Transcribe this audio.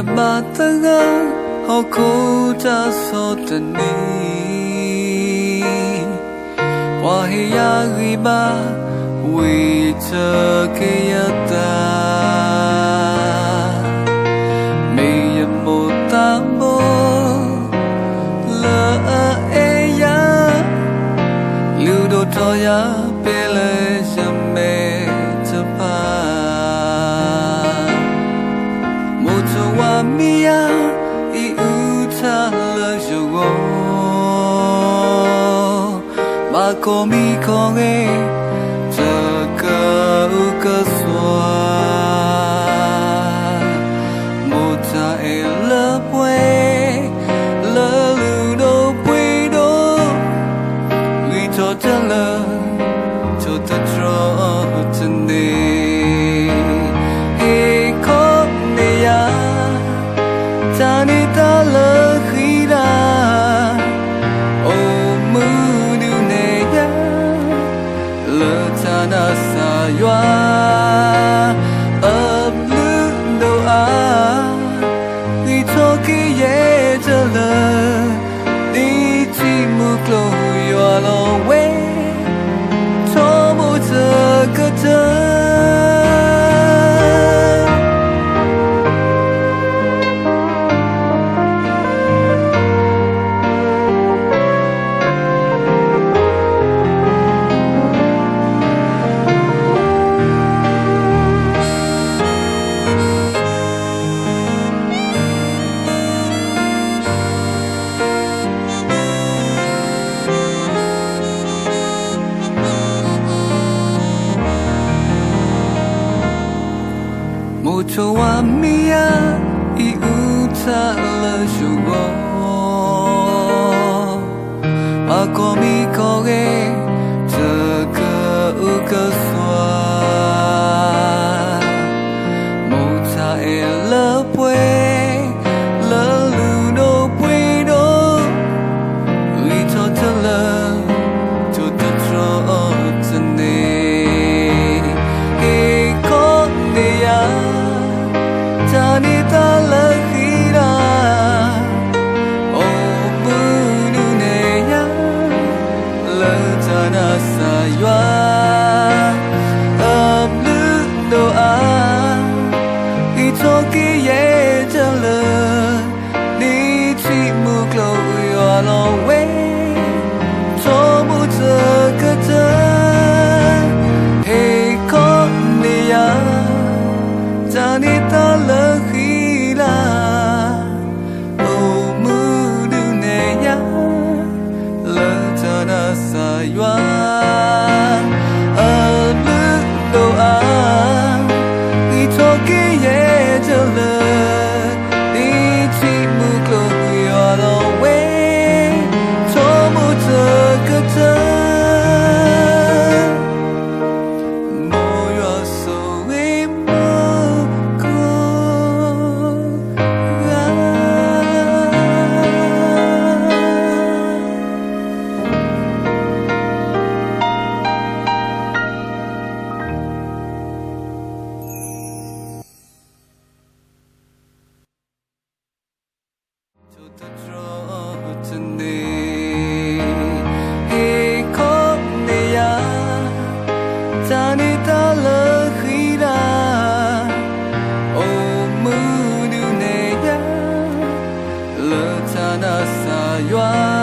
Mataga Hokuta Sotani Wahia Riba Witakayata Miyamotambo La Eya Ludo Toya Pele Shame Tapa Mia I uta la jogo ma komi konge taka ukaswa mota e la pue la ludo puedo we totala totro tende Tanita la khida o mudu neya la tana sa ywa ablu do a we talk ye tala di ti mu klo ywa lo we to mo ta kata Mucho mia I uta la jugo Akomi koge taka ukaswa Mota e la pue la ludo puedo We totala totro tane Tanita la khira o munu neya la tana sa ywa ablu do a I toki ye tala ni chi mu klo ywa lo we to mu ta kata hey ko neya Tanita la khila o mudu neya la tana sa ywa ablu do a I toki ye tala di chi mu klo ywa lo we to mu ta kata Tanita la khida o mudu neya la tana sa ywa